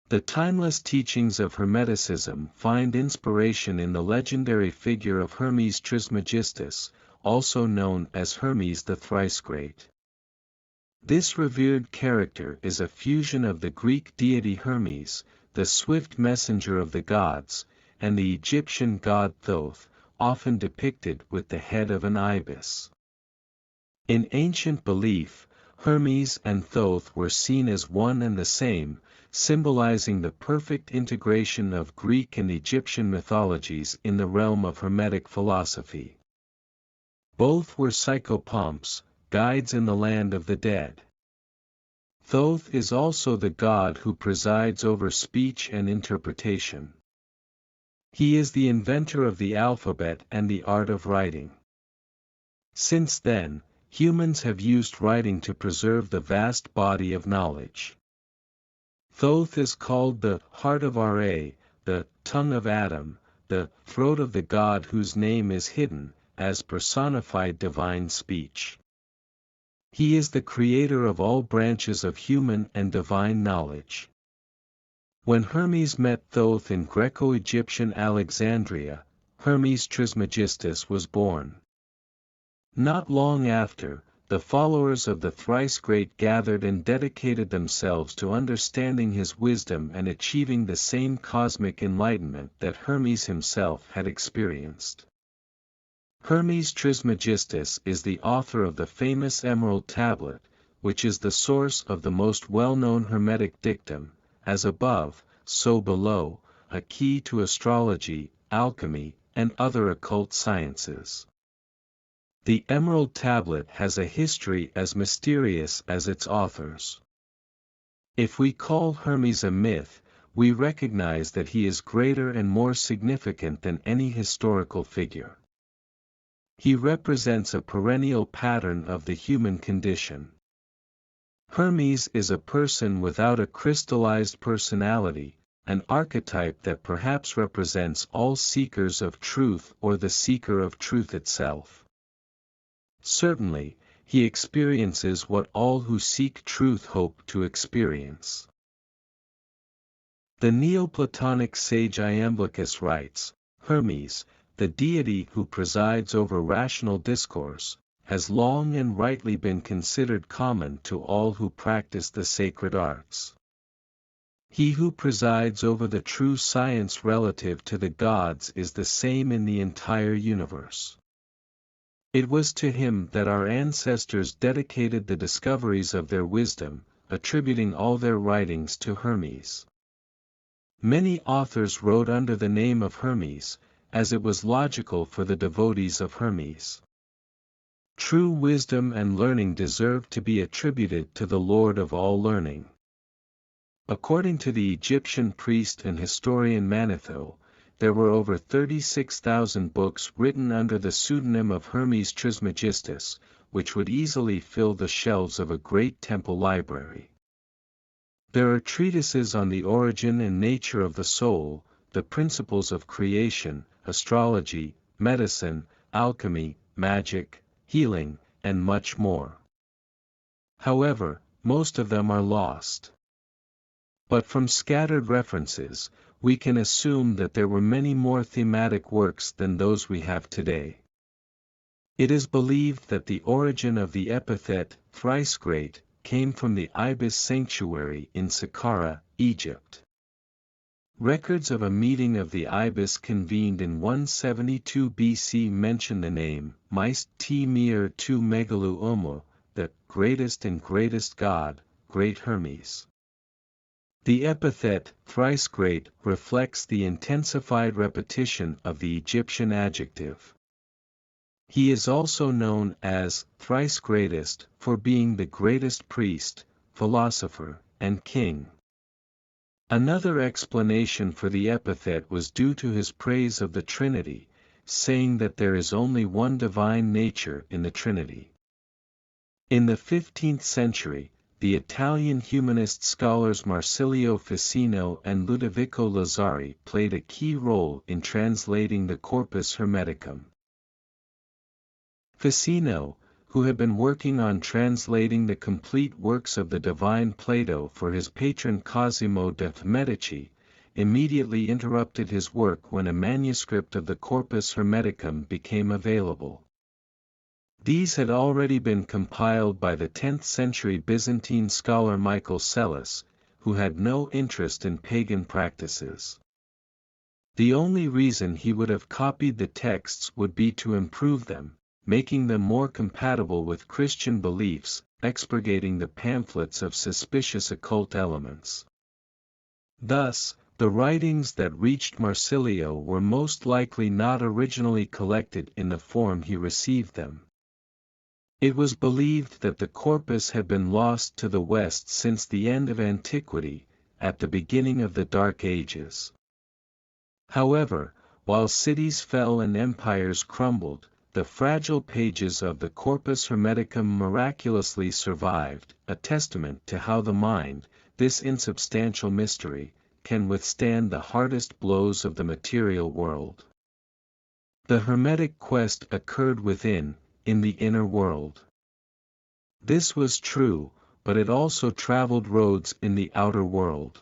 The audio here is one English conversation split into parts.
The timeless teachings of Hermeticism find inspiration in the legendary figure of Hermes Trismegistus, also known as Hermes the Thrice Great. This revered character is a fusion of the Greek deity Hermes, the swift messenger of the gods, and the Egyptian god Thoth, often depicted with the head of an ibis. In ancient belief, Hermes and Thoth were seen as one and the same, symbolizing the perfect integration of Greek and Egyptian mythologies in the realm of Hermetic philosophy. Both were psychopomps, guides in the land of the dead. Thoth is also the god who presides over speech and interpretation. He is the inventor of the alphabet and the art of writing. Since then, humans have used writing to preserve the vast body of knowledge. Thoth is called the heart of Ra, the tongue of Adam, the throat of the god whose name is hidden, as personified divine speech. He is the creator of all branches of human and divine knowledge. When Hermes met Thoth in Greco-Egyptian Alexandria, Hermes Trismegistus was born. Not long after, the followers of the Thrice Great gathered and dedicated themselves to understanding his wisdom and achieving the same cosmic enlightenment that Hermes himself had experienced. Hermes Trismegistus is the author of the famous Emerald Tablet, which is the source of the most well-known Hermetic dictum, as above, so below, a key to astrology, alchemy, and other occult sciences. The Emerald Tablet has a history as mysterious as its authors. If we call Hermes a myth, we recognize that he is greater and more significant than any historical figure. He represents a perennial pattern of the human condition. Hermes is a person without a crystallized personality, an archetype that perhaps represents all seekers of truth or the seeker of truth itself. Certainly, he experiences what all who seek truth hope to experience. The Neoplatonic sage Iamblichus writes, Hermes, the deity who presides over rational discourse, has long and rightly been considered common to all who practice the sacred arts. He who presides over the true science relative to the gods is the same in the entire universe. It was to him that our ancestors dedicated the discoveries of their wisdom, attributing all their writings to Hermes. Many authors wrote under the name of Hermes, as it was logical for the devotees of Hermes. True wisdom and learning deserve to be attributed to the Lord of all learning. According to the Egyptian priest and historian Manetho, there were over 36,000 books written under the pseudonym of Hermes Trismegistus, which would easily fill the shelves of a great temple library. There are treatises on the origin and nature of the soul, the principles of creation, astrology, medicine, alchemy, magic, healing, and much more. However, most of them are lost. But from scattered references, we can assume that there were many more thematic works than those we have today. It is believed that the origin of the epithet, thrice great, came from the Ibis sanctuary in Saqqara, Egypt. Records of a meeting of the Ibis convened in 172 BC mention the name, Myst T Mir Tu Megalu Umu, the greatest and greatest god, great Hermes. The epithet, thrice great, reflects the intensified repetition of the Egyptian adjective. He is also known as thrice greatest for being the greatest priest, philosopher, and king. Another explanation for the epithet was due to his praise of the Trinity, saying that there is only one divine nature in the Trinity. In the 15th century, the Italian humanist scholars Marsilio Ficino and Ludovico Lazzari played a key role in translating the Corpus Hermeticum. Ficino, who had been working on translating the complete works of the divine Plato for his patron Cosimo de' Medici, immediately interrupted his work when a manuscript of the Corpus Hermeticum became available. These had already been compiled by the 10th century Byzantine scholar Michael Psellus, who had no interest in pagan practices. The only reason he would have copied the texts would be to improve them, making them more compatible with Christian beliefs, expurgating the pamphlets of suspicious occult elements. Thus, the writings that reached Marsilio were most likely not originally collected in the form he received them. It was believed that the corpus had been lost to the West since the end of antiquity, at the beginning of the Dark Ages. However, while cities fell and empires crumbled, the fragile pages of the Corpus Hermeticum miraculously survived, a testament to how the mind, this insubstantial mystery, can withstand the hardest blows of the material world. The Hermetic quest occurred within, in the inner world. This was true, but it also traveled roads in the outer world.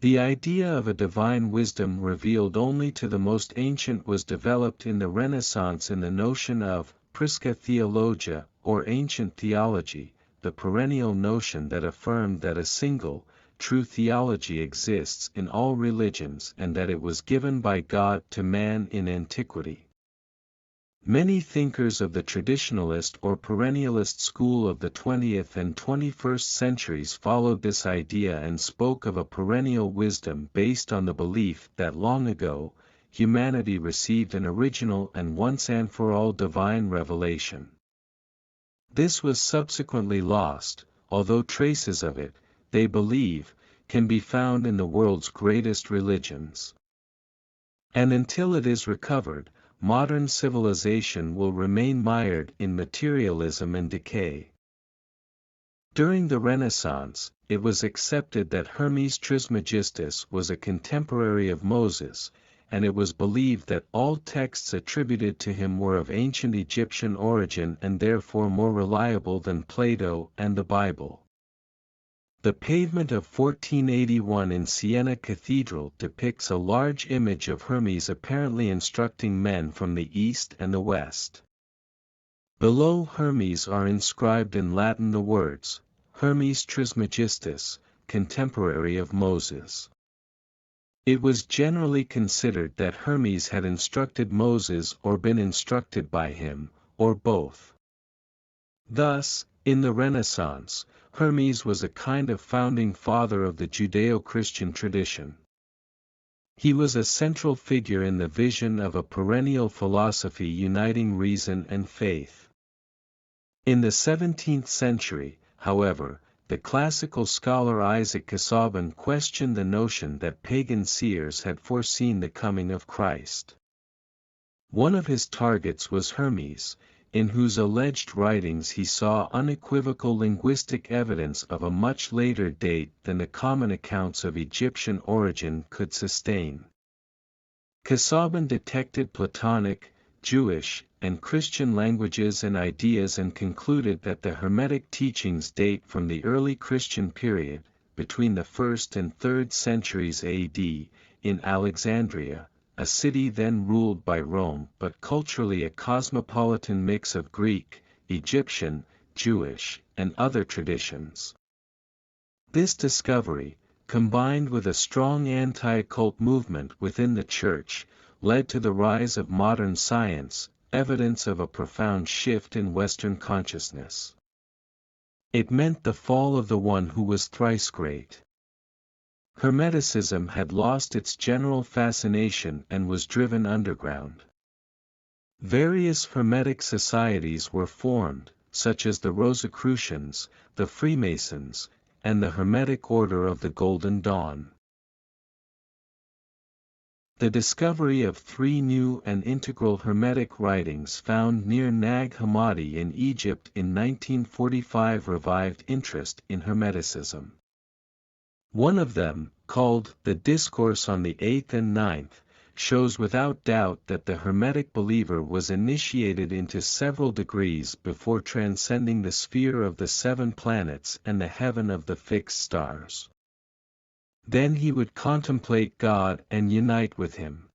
The idea of a divine wisdom revealed only to the most ancient was developed in the Renaissance in the notion of prisca theologia, or ancient theology, the perennial notion that affirmed that a single, true theology exists in all religions and that it was given by God to man in antiquity. Many thinkers of the traditionalist or perennialist school of the 20th and 21st centuries followed this idea and spoke of a perennial wisdom based on the belief that long ago, humanity received an original and once-and-for-all divine revelation. This was subsequently lost, although traces of it, they believe, can be found in the world's greatest religions. And until it is recovered, modern civilization will remain mired in materialism and decay. During the Renaissance, it was accepted that Hermes Trismegistus was a contemporary of Moses, and it was believed that all texts attributed to him were of ancient Egyptian origin and therefore more reliable than Plato and the Bible. The pavement of 1481 in Siena Cathedral depicts a large image of Hermes apparently instructing men from the East and the West. Below Hermes are inscribed in Latin the words, Hermes Trismegistus, contemporary of Moses. It was generally considered that Hermes had instructed Moses or been instructed by him, or both. Thus, in the Renaissance, Hermes was a kind of founding father of the Judeo-Christian tradition. He was a central figure in the vision of a perennial philosophy uniting reason and faith. In the 17th century, however, the classical scholar Isaac Casaubon questioned the notion that pagan seers had foreseen the coming of Christ. One of his targets was Hermes, in whose alleged writings he saw unequivocal linguistic evidence of a much later date than the common accounts of Egyptian origin could sustain. Casaubon detected Platonic, Jewish, and Christian languages and ideas and concluded that the Hermetic teachings date from the early Christian period, between the 1st and 3rd centuries AD, in Alexandria, a city then ruled by Rome but culturally a cosmopolitan mix of Greek, Egyptian, Jewish, and other traditions. This discovery, combined with a strong anti-occult movement within the Church, led to the rise of modern science, evidence of a profound shift in Western consciousness. It meant the fall of the one who was thrice great. Hermeticism had lost its general fascination and was driven underground. Various Hermetic societies were formed, such as the Rosicrucians, the Freemasons, and the Hermetic Order of the Golden Dawn. The discovery of 3 new and integral Hermetic writings found near Nag Hammadi in Egypt in 1945 revived interest in Hermeticism. One of them, called The Discourse on the 8th and 9th, shows without doubt that the Hermetic believer was initiated into several degrees before transcending the sphere of the 7 planets and the heaven of the fixed stars. Then he would contemplate God and unite with him.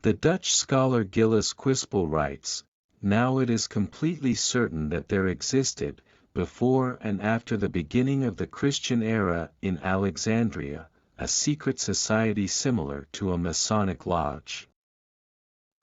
The Dutch scholar Gilles Quispel writes, "Now it is completely certain that there existed, before and after the beginning of the Christian era in Alexandria, a secret society similar to a Masonic lodge.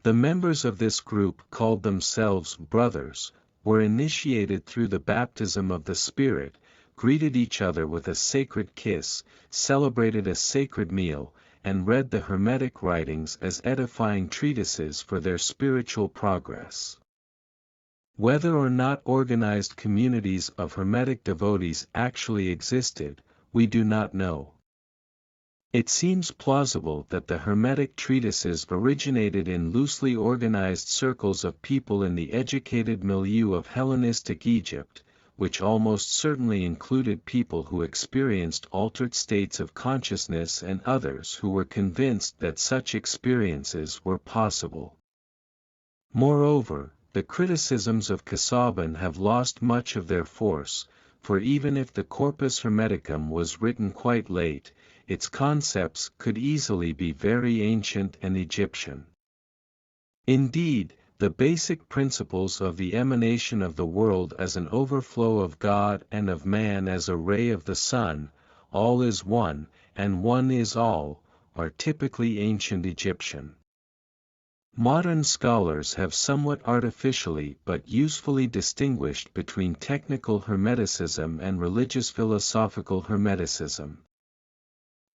The members of this group called themselves brothers, were initiated through the baptism of the Spirit, greeted each other with a sacred kiss, celebrated a sacred meal, and read the Hermetic writings as edifying treatises for their spiritual progress." Whether or not organized communities of Hermetic devotees actually existed, we do not know. It seems plausible that the Hermetic treatises originated in loosely organized circles of people in the educated milieu of Hellenistic Egypt, which almost certainly included people who experienced altered states of consciousness and others who were convinced that such experiences were possible. Moreover, the criticisms of Casaubon have lost much of their force, for even if the Corpus Hermeticum was written quite late, its concepts could easily be very ancient and Egyptian. Indeed, the basic principles of the emanation of the world as an overflow of God and of man as a ray of the sun, all is one, and one is all, are typically ancient Egyptian. Modern scholars have somewhat artificially but usefully distinguished between technical Hermeticism and religious philosophical Hermeticism.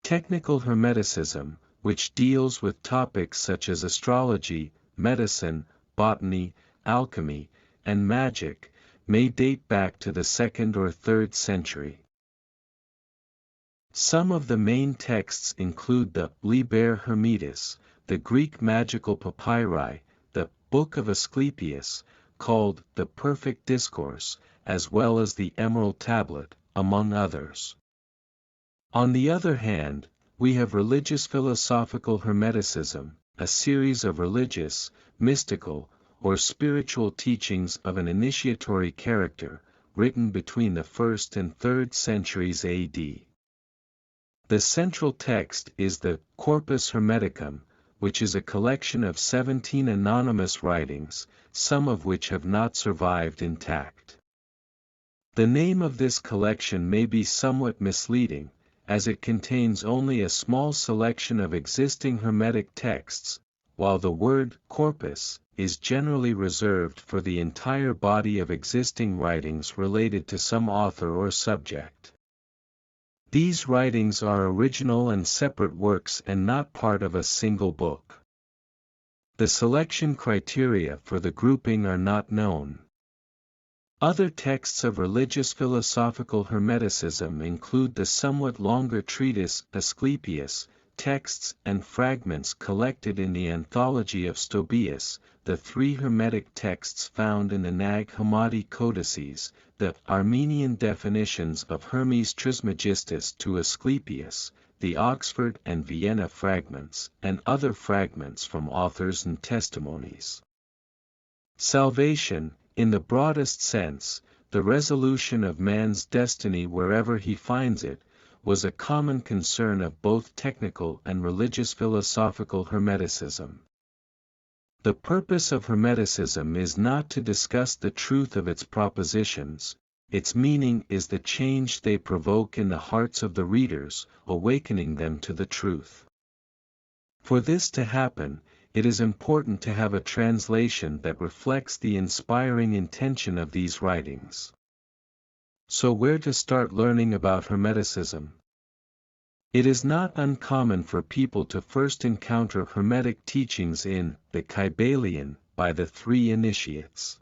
Technical Hermeticism, which deals with topics such as astrology, medicine, botany, alchemy, and magic, may date back to the 2nd or 3rd century. Some of the main texts include the Liber Hermetis, the Greek magical papyri, the Book of Asclepius, called the Perfect Discourse, as well as the Emerald Tablet, among others. On the other hand, we have religious philosophical Hermeticism, a series of religious, mystical, or spiritual teachings of an initiatory character, written between the 1st and 3rd centuries AD. The central text is the Corpus Hermeticum, which is a collection of 17 anonymous writings, some of which have not survived intact. The name of this collection may be somewhat misleading, as it contains only a small selection of existing Hermetic texts, while the word corpus is generally reserved for the entire body of existing writings related to some author or subject. These writings are original and separate works and not part of a single book. The selection criteria for the grouping are not known. Other texts of religious philosophical Hermeticism include the somewhat longer treatise Asclepius, texts and fragments collected in the Anthology of Stobaeus, the 3 Hermetic texts found in the Nag Hammadi codices, the Armenian definitions of Hermes Trismegistus to Asclepius, the Oxford and Vienna fragments, and other fragments from authors and testimonies. Salvation, in the broadest sense, the resolution of man's destiny wherever he finds it, was a common concern of both technical and religious philosophical Hermeticism. The purpose of Hermeticism is not to discuss the truth of its propositions, its meaning is the change they provoke in the hearts of the readers, awakening them to the truth. For this to happen, it is important to have a translation that reflects the inspiring intention of these writings. So where to start learning about Hermeticism? It is not uncommon for people to first encounter Hermetic teachings in the Kybalion by the 3 initiates.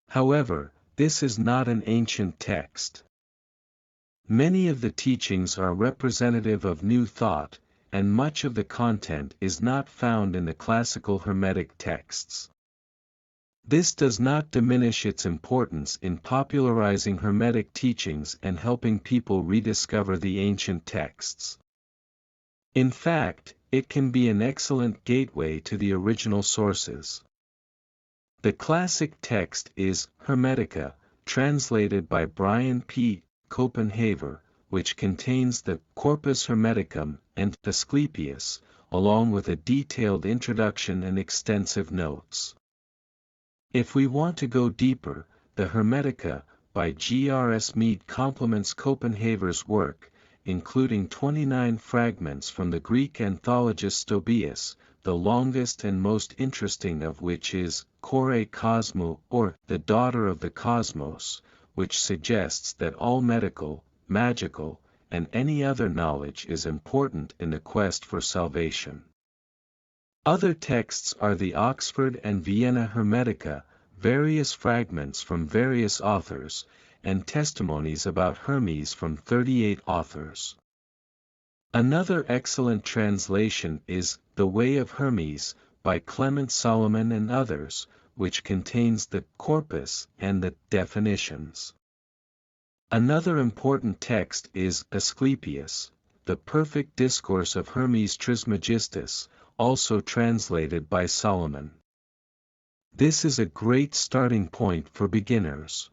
However, this is not an ancient text. Many of the teachings are representative of new thought, and much of the content is not found in the classical Hermetic texts. This does not diminish its importance in popularizing Hermetic teachings and helping people rediscover the ancient texts. In fact, it can be an excellent gateway to the original sources. The classic text is Hermetica, translated by Brian P. Copenhaver, which contains the Corpus Hermeticum and Asclepius, along with a detailed introduction and extensive notes. If we want to go deeper, the Hermetica, by G.R.S. Mead complements Copenhaver's work, including 29 fragments from the Greek anthologist Stobaeus, the longest and most interesting of which is Kore Cosmou, or the Daughter of the Cosmos, which suggests that all medical, magical, and any other knowledge is important in the quest for salvation. Other texts are the Oxford and Vienna Hermetica, various fragments from various authors, and testimonies about Hermes from 38 authors. Another excellent translation is The Way of Hermes, by Clement Solomon and others, which contains the corpus and the definitions. Another important text is Asclepius, the Perfect Discourse of Hermes Trismegistus, also translated by Solomon. This is a great starting point for beginners.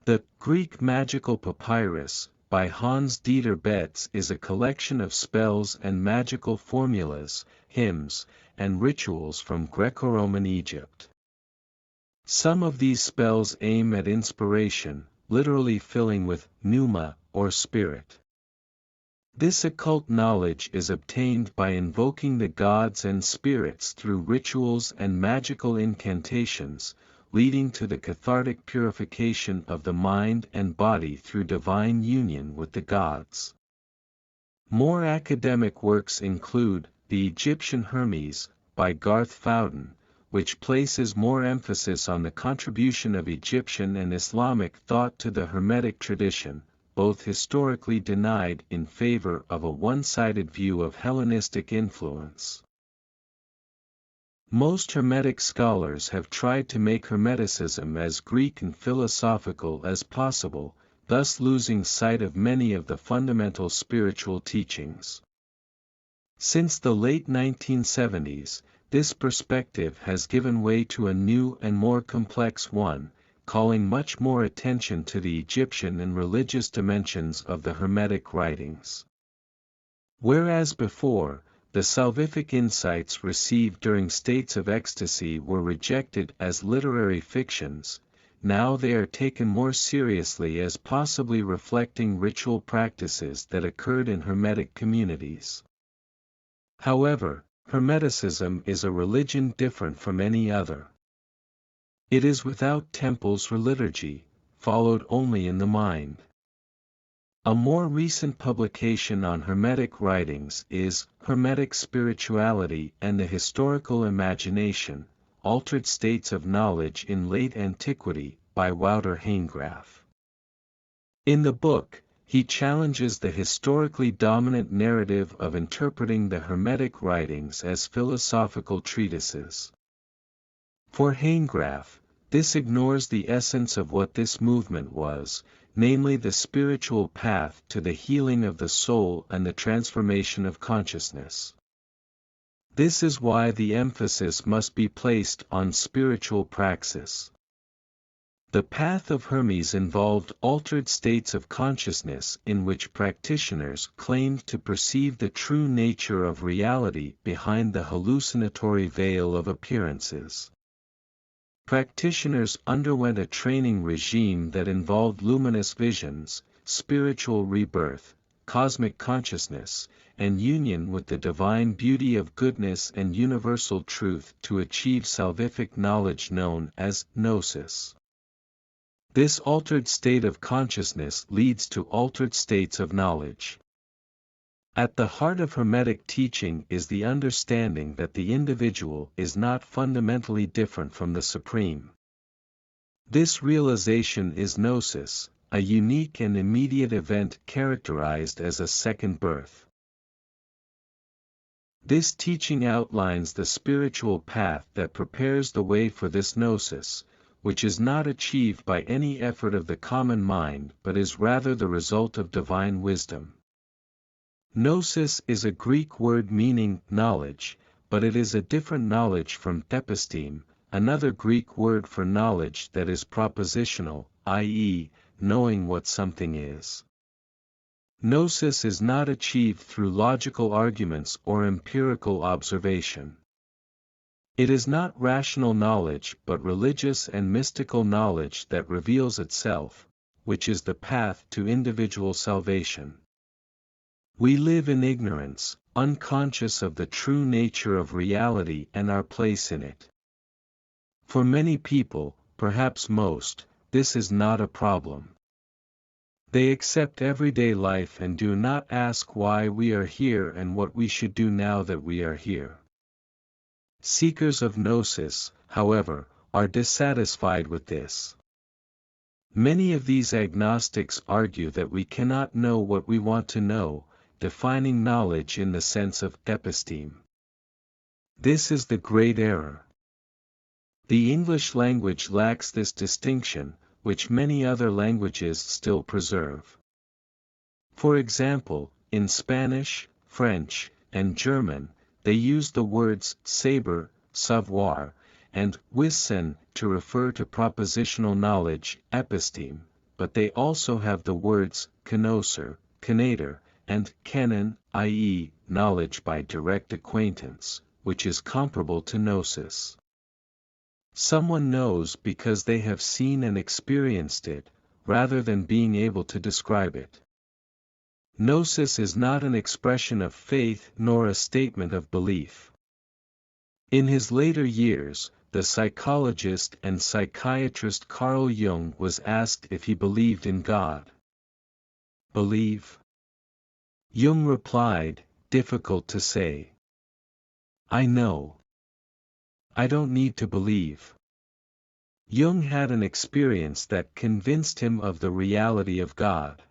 The Greek Magical Papyrus, by Hans Dieter Betz, is a collection of spells and magical formulas, hymns, and rituals from Greco-Roman Egypt. Some of these spells aim at inspiration, literally filling with pneuma, or spirit. This occult knowledge is obtained by invoking the gods and spirits through rituals and magical incantations, leading to the cathartic purification of the mind and body through divine union with the gods. More academic works include The Egyptian Hermes, by Garth Fowden, which places more emphasis on the contribution of Egyptian and Islamic thought to the Hermetic tradition, both historically denied in favor of a one-sided view of Hellenistic influence. Most Hermetic scholars have tried to make Hermeticism as Greek and philosophical as possible, thus losing sight of many of the fundamental spiritual teachings. Since the late 1970s, this perspective has given way to a new and more complex one, calling much more attention to the Egyptian and religious dimensions of the Hermetic writings. Whereas before, the salvific insights received during states of ecstasy were rejected as literary fictions, now they are taken more seriously as possibly reflecting ritual practices that occurred in Hermetic communities. However, Hermeticism is a religion different from any other. It is without temples or liturgy, followed only in the mind. A more recent publication on Hermetic writings is Hermetic Spirituality and the Historical Imagination, Altered States of Knowledge in Late Antiquity, by Wouter Hanegraaff. In the book, he challenges the historically dominant narrative of interpreting the Hermetic writings as philosophical treatises. For Hanegraaff, this ignores the essence of what this movement was, namely the spiritual path to the healing of the soul and the transformation of consciousness. This is why the emphasis must be placed on spiritual praxis. The path of Hermes involved altered states of consciousness in which practitioners claimed to perceive the true nature of reality behind the hallucinatory veil of appearances. Practitioners underwent a training regime that involved luminous visions, spiritual rebirth, cosmic consciousness, and union with the divine beauty of goodness and universal truth to achieve salvific knowledge known as gnosis. This altered state of consciousness leads to altered states of knowledge. At the heart of Hermetic teaching is the understanding that the individual is not fundamentally different from the Supreme. This realization is gnosis, a unique and immediate event characterized as a second birth. This teaching outlines the spiritual path that prepares the way for this gnosis, which is not achieved by any effort of the common mind but is rather the result of divine wisdom. Gnosis is a Greek word meaning knowledge, but it is a different knowledge from episteme, another Greek word for knowledge that is propositional, i.e., knowing what something is. Gnosis is not achieved through logical arguments or empirical observation. It is not rational knowledge but religious and mystical knowledge that reveals itself, which is the path to individual salvation. We live in ignorance, unconscious of the true nature of reality and our place in it. For many people, perhaps most, this is not a problem. They accept everyday life and do not ask why we are here and what we should do now that we are here. Seekers of Gnosis, however, are dissatisfied with this. Many of these agnostics argue that we cannot know what we want to know, defining knowledge in the sense of episteme. This is the great error. The English language lacks this distinction, which many other languages still preserve. For example, in Spanish, French, and German, they use the words saber, savoir, and wissen to refer to propositional knowledge, episteme, but they also have the words connoisseur, connaître, and kennen, i.e., knowledge by direct acquaintance, which is comparable to gnosis. Someone knows because they have seen and experienced it, rather than being able to describe it. Gnosis is not an expression of faith nor a statement of belief. In his later years, the psychologist and psychiatrist Carl Jung was asked if he believed in God. Believe? Jung replied, difficult to say. I know. I don't need to believe. Jung had an experience that convinced him of the reality of God.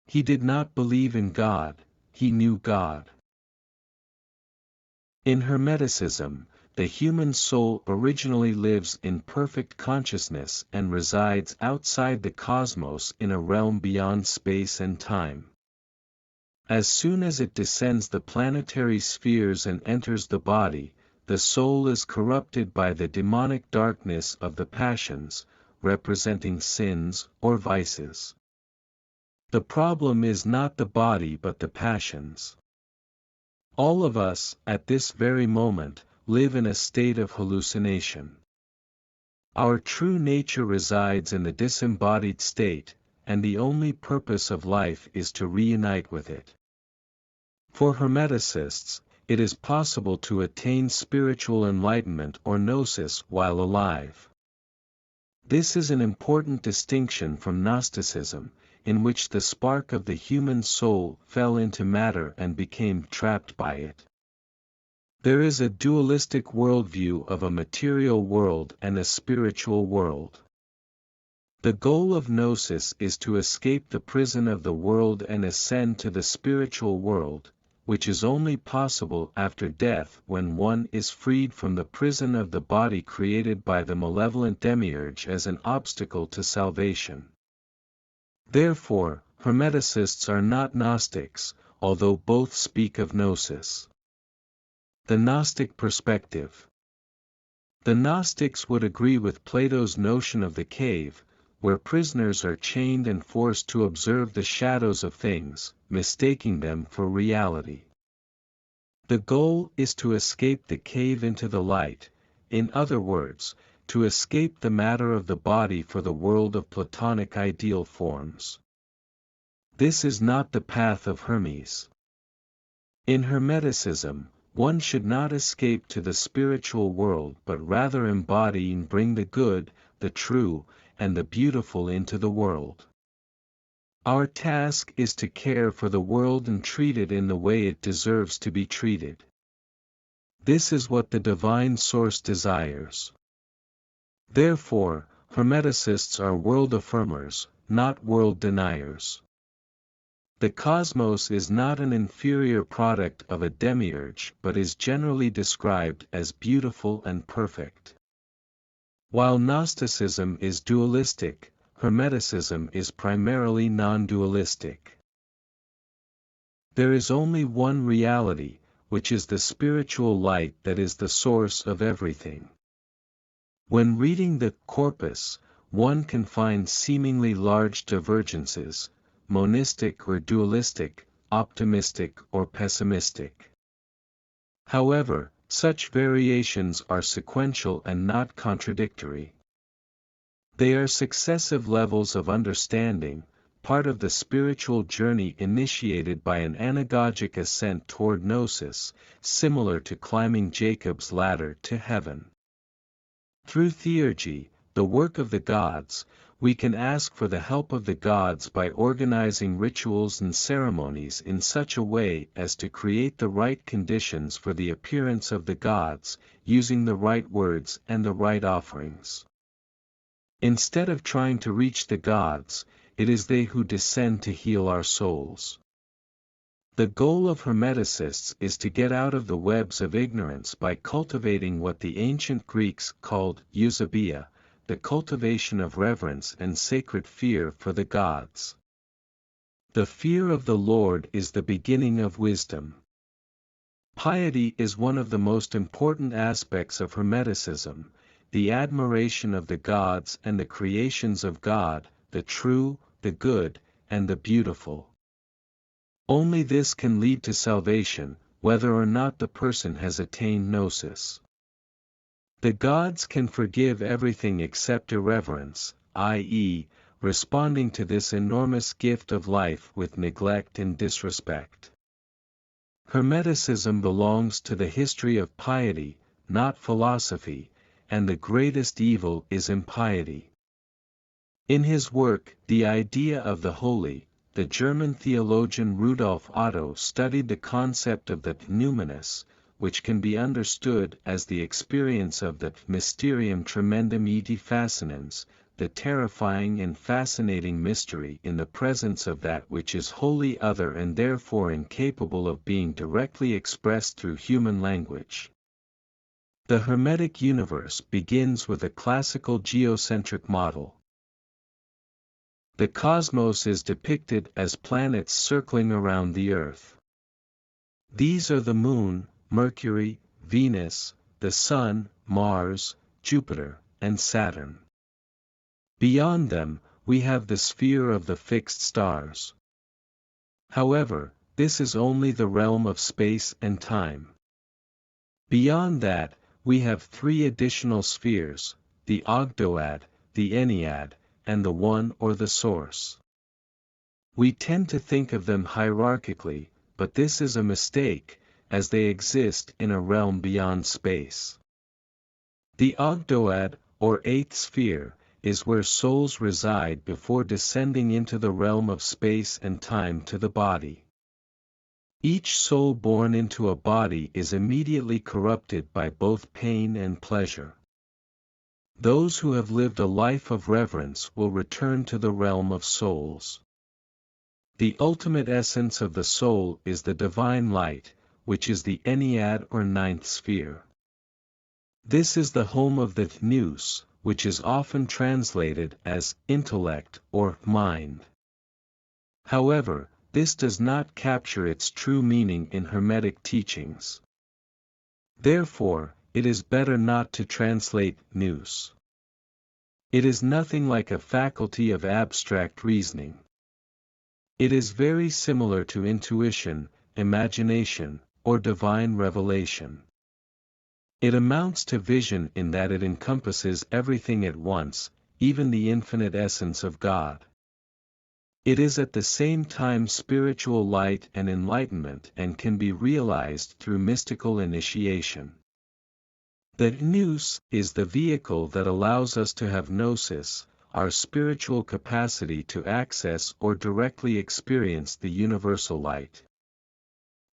He did not believe in God, he knew God. In Hermeticism, the human soul originally lives in perfect consciousness and resides outside the cosmos in a realm beyond space and time. As soon as it descends the planetary spheres and enters the body, the soul is corrupted by the demonic darkness of the passions, representing sins or vices. The problem is not the body but the passions. All of us, at this very moment, live in a state of hallucination. Our true nature resides in the disembodied state, and the only purpose of life is to reunite with it. For Hermeticists, it is possible to attain spiritual enlightenment or gnosis while alive. This is an important distinction from Gnosticism, in which the spark of the human soul fell into matter and became trapped by it. There is a dualistic worldview of a material world and a spiritual world. The goal of Gnosis is to escape the prison of the world and ascend to the spiritual world, which is only possible after death when one is freed from the prison of the body created by the malevolent demiurge as an obstacle to salvation. Therefore, Hermeticists are not Gnostics, although both speak of Gnosis. The Gnostic perspective. The Gnostics would agree with Plato's notion of the cave, where prisoners are chained and forced to observe the shadows of things, mistaking them for reality. The goal is to escape the cave into the light, in other words, to escape the matter of the body for the world of Platonic ideal forms. This is not the path of Hermes. In Hermeticism, one should not escape to the spiritual world but rather embody and bring the good, the true, and the beautiful into the world. Our task is to care for the world and treat it in the way it deserves to be treated. This is what the divine source desires. Therefore, Hermeticists are world affirmers, not world deniers. The cosmos is not an inferior product of a demiurge but is generally described as beautiful and perfect. While Gnosticism is dualistic, Hermeticism is primarily non-dualistic. There is only one reality, which is the spiritual light that is the source of everything. When reading the Corpus, one can find seemingly large divergences, monistic or dualistic, optimistic or pessimistic. However, such variations are sequential and not contradictory. They are successive levels of understanding, part of the spiritual journey initiated by an anagogic ascent toward gnosis, similar to climbing Jacob's ladder to heaven. Through theurgy, the work of the gods, we can ask for the help of the gods by organizing rituals and ceremonies in such a way as to create the right conditions for the appearance of the gods, using the right words and the right offerings. Instead of trying to reach the gods, it is they who descend to heal our souls. The goal of Hermeticists is to get out of the webs of ignorance by cultivating what the ancient Greeks called eusebia, the cultivation of reverence and sacred fear for the gods. The fear of the Lord is the beginning of wisdom. Piety is one of the most important aspects of Hermeticism, the admiration of the gods and the creations of God, the true, the good, and the beautiful. Only this can lead to salvation, whether or not the person has attained gnosis. The gods can forgive everything except irreverence, i.e., responding to this enormous gift of life with neglect and disrespect. Hermeticism belongs to the history of piety, not philosophy, and the greatest evil is impiety. In his work, The Idea of the Holy, the German theologian Rudolf Otto studied the concept of the numinous, which can be understood as the experience of the mysterium tremendum et fascinans, the terrifying and fascinating mystery in the presence of that which is wholly other and therefore incapable of being directly expressed through human language. The Hermetic universe begins with a classical geocentric model. The cosmos is depicted as planets circling around the Earth. These are the Moon, Mercury, Venus, the Sun, Mars, Jupiter, and Saturn. Beyond them, we have the sphere of the fixed stars. However, this is only the realm of space and time. Beyond that, we have three additional spheres, the Ogdoad, the Ennead, and the One or the Source. We tend to think of them hierarchically, but this is a mistake, as they exist in a realm beyond space. The Ogdoad, or eighth sphere, is where souls reside before descending into the realm of space and time to the body. Each soul born into a body is immediately corrupted by both pain and pleasure. Those who have lived a life of reverence will return to the realm of souls. The ultimate essence of the soul is the divine light, which is the Ennead or ninth sphere. This is the home of the nous, which is often translated as intellect or mind. However, this does not capture its true meaning in Hermetic teachings. Therefore, it is better not to translate nous. It is nothing like a faculty of abstract reasoning. It is very similar to intuition, imagination, or divine revelation. It amounts to vision in that it encompasses everything at once, even the infinite essence of God. It is at the same time spiritual light and enlightenment and can be realized through mystical initiation. The nous is the vehicle that allows us to have gnosis, our spiritual capacity to access or directly experience the universal light.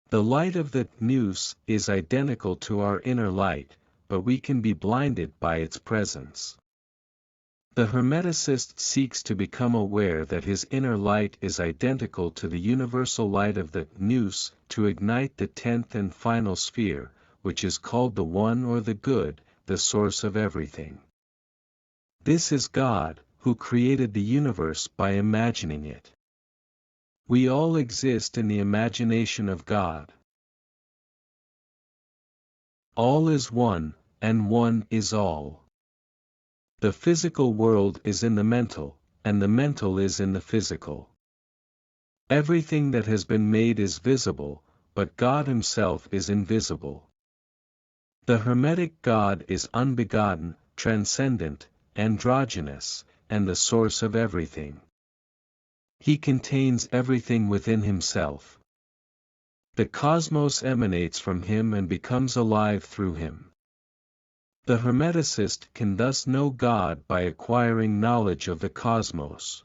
The light of the nous is identical to our inner light, but we can be blinded by its presence. The Hermeticist seeks to become aware that his inner light is identical to the universal light of the nous to ignite the 10th and final sphere, which is called the One or the Good, the source of everything. This is God, who created the universe by imagining it. We all exist in the imagination of God. All is one, and one is all. The physical world is in the mental, and the mental is in the physical. Everything that has been made is visible, but God Himself is invisible. The Hermetic God is unbegotten, transcendent, androgynous, and the source of everything. He contains everything within Himself. The cosmos emanates from Him and becomes alive through Him. The Hermeticist can thus know God by acquiring knowledge of the cosmos.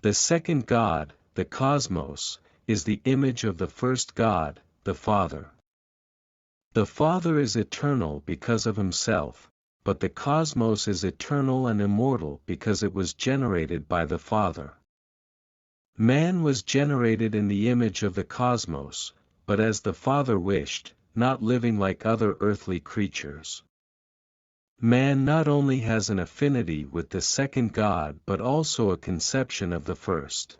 The second God, the cosmos, is the image of the first God, the Father. The Father is eternal because of Himself, but the cosmos is eternal and immortal because it was generated by the Father. Man was generated in the image of the cosmos, but as the Father wished, not living like other earthly creatures. Man not only has an affinity with the second God but also a conception of the first.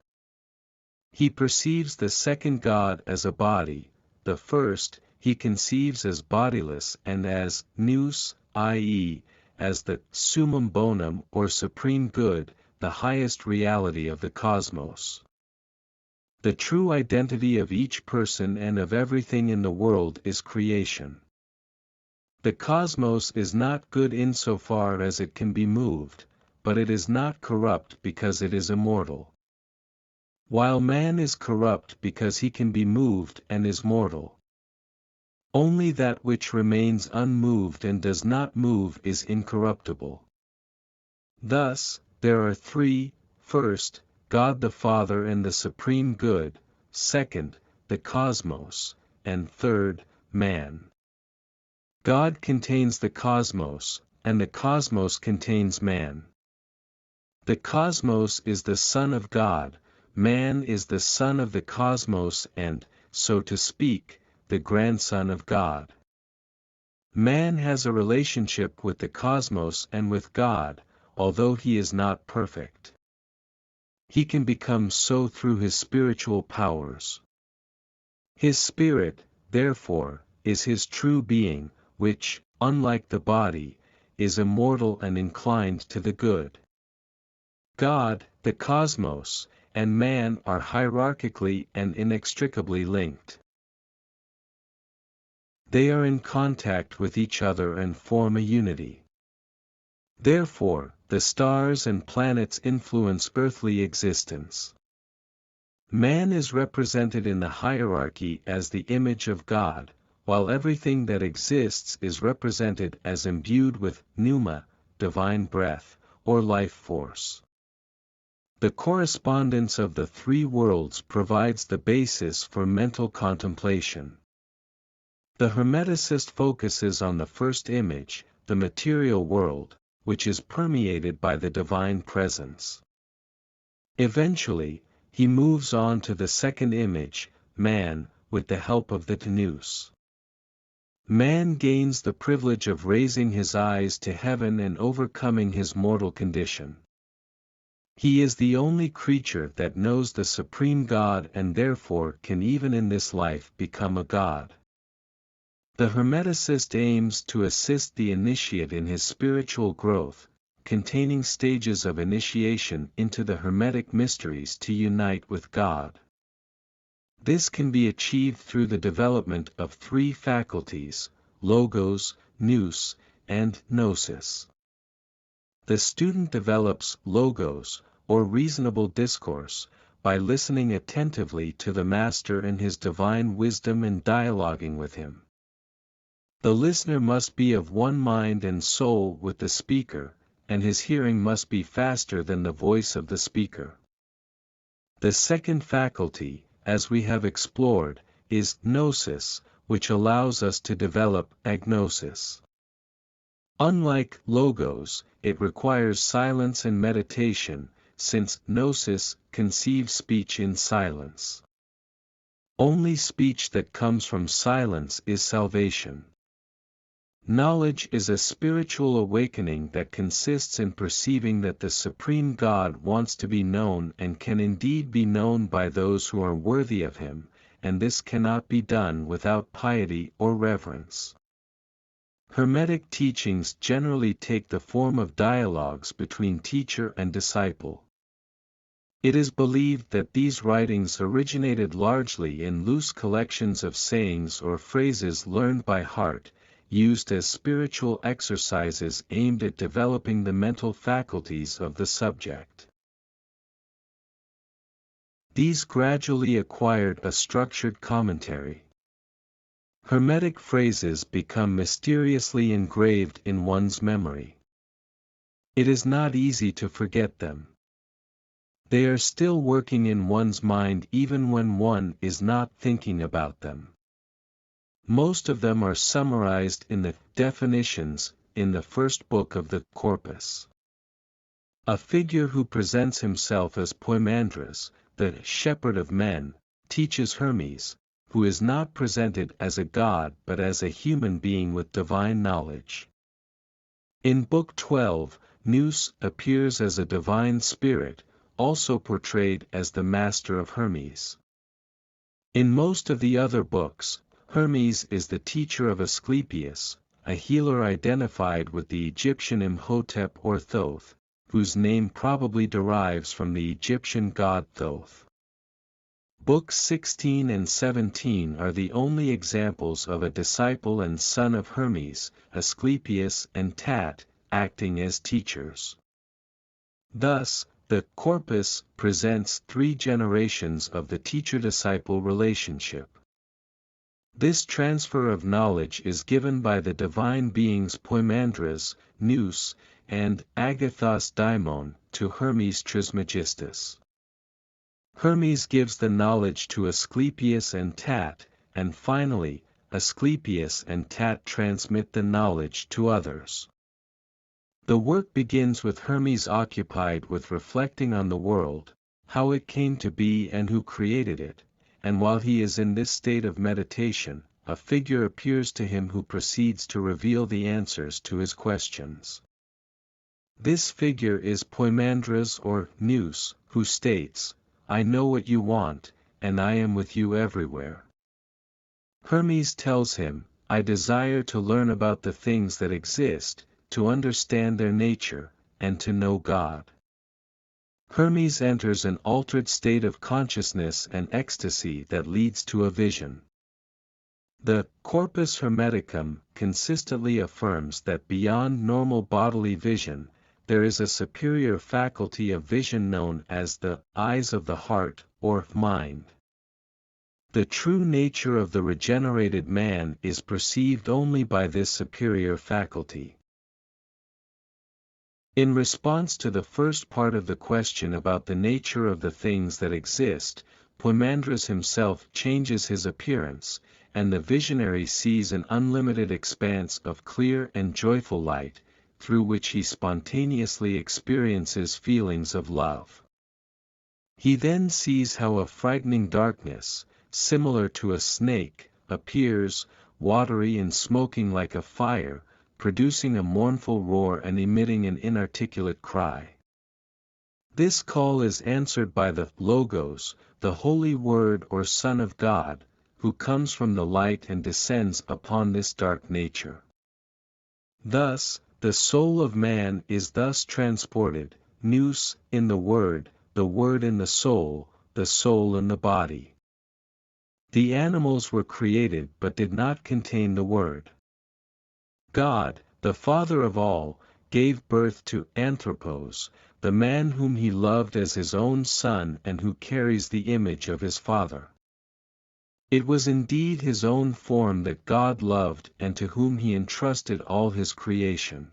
He perceives the second God as a body, the first, he conceives as bodiless and as nous, i.e., as the summum bonum or supreme good, the highest reality of the cosmos. The true identity of each person and of everything in the world is creation. The cosmos is not good insofar as it can be moved, but it is not corrupt because it is immortal. While man is corrupt because he can be moved and is mortal. Only that which remains unmoved and does not move is incorruptible. Thus, there are three: first, God the Father and the Supreme Good; second, the cosmos; and third, man. God contains the cosmos, and the cosmos contains man. The cosmos is the Son of God, man is the son of the cosmos and, so to speak, the grandson of God. Man has a relationship with the cosmos and with God, although he is not perfect. He can become so through his spiritual powers. His spirit, therefore, is his true being, which, unlike the body, is immortal and inclined to the good. God, the cosmos, and man are hierarchically and inextricably linked. They are in contact with each other and form a unity. Therefore, the stars and planets influence earthly existence. Man is represented in the hierarchy as the image of God, while everything that exists is represented as imbued with pneuma, divine breath, or life force. The correspondence of the three worlds provides the basis for mental contemplation. The Hermeticist focuses on the first image, the material world, which is permeated by the divine presence. Eventually, he moves on to the second image, man, with the help of the nous. Man gains the privilege of raising his eyes to heaven and overcoming his mortal condition. He is the only creature that knows the supreme God and therefore can even in this life become a god. The Hermeticist aims to assist the initiate in his spiritual growth, containing stages of initiation into the Hermetic mysteries to unite with God. This can be achieved through the development of three faculties: logos, nous, and gnosis. The student develops logos, or reasonable discourse, by listening attentively to the Master and his divine wisdom and dialoguing with him. The listener must be of one mind and soul with the speaker, and his hearing must be faster than the voice of the speaker. The second faculty, as we have explored, is gnosis, which allows us to develop agnosis. Unlike logos, it requires silence and meditation, since gnosis conceives speech in silence. Only speech that comes from silence is salvation. Knowledge is a spiritual awakening that consists in perceiving that the Supreme God wants to be known and can indeed be known by those who are worthy of him, and this cannot be done without piety or reverence. Hermetic teachings generally take the form of dialogues between teacher and disciple. It is believed that these writings originated largely in loose collections of sayings or phrases learned by heart, used as spiritual exercises aimed at developing the mental faculties of the subject. These gradually acquired a structured commentary. Hermetic phrases become mysteriously engraved in one's memory. It is not easy to forget them. They are still working in one's mind even when one is not thinking about them. Most of them are summarized in the definitions in the first book of the Corpus. A figure who presents himself as Poimandres, the shepherd of men, teaches Hermes, who is not presented as a god but as a human being with divine knowledge. In Book 12, Nous appears as a divine spirit, also portrayed as the master of Hermes. In most of the other books, Hermes is the teacher of Asclepius, a healer identified with the Egyptian Imhotep or Thoth, whose name probably derives from the Egyptian god Thoth. Books 16 and 17 are the only examples of a disciple and son of Hermes, Asclepius and Tat, acting as teachers. Thus, the Corpus presents three generations of the teacher-disciple relationship. This transfer of knowledge is given by the divine beings Poimandres, Nous, and Agathos Daimon to Hermes Trismegistus. Hermes gives the knowledge to Asclepius and Tat, and finally, Asclepius and Tat transmit the knowledge to others. The work begins with Hermes occupied with reflecting on the world, how it came to be and who created it, and while he is in this state of meditation, a figure appears to him who proceeds to reveal the answers to his questions. This figure is Poimandres or Nous, who states, "I know what you want, and I am with you everywhere." Hermes tells him, "I desire to learn about the things that exist, to understand their nature, and to know God." Hermes enters an altered state of consciousness and ecstasy that leads to a vision. The Corpus Hermeticum consistently affirms that beyond normal bodily vision, there is a superior faculty of vision known as the eyes of the heart, or mind. The true nature of the regenerated man is perceived only by this superior faculty. In response to the first part of the question about the nature of the things that exist, Poimandres himself changes his appearance, and the visionary sees an unlimited expanse of clear and joyful light, through which he spontaneously experiences feelings of love. He then sees how a frightening darkness, similar to a snake, appears, watery and smoking like a fire, producing a mournful roar and emitting an inarticulate cry. This call is answered by the Logos, the Holy Word or Son of God, who comes from the light and descends upon this dark nature. Thus, the soul of man is thus transported, Nous in the Word in the soul in the body. The animals were created but did not contain the Word. God, the Father of all, gave birth to Anthropos, the man whom he loved as his own son and who carries the image of his Father. It was indeed his own form that God loved and to whom he entrusted all his creation.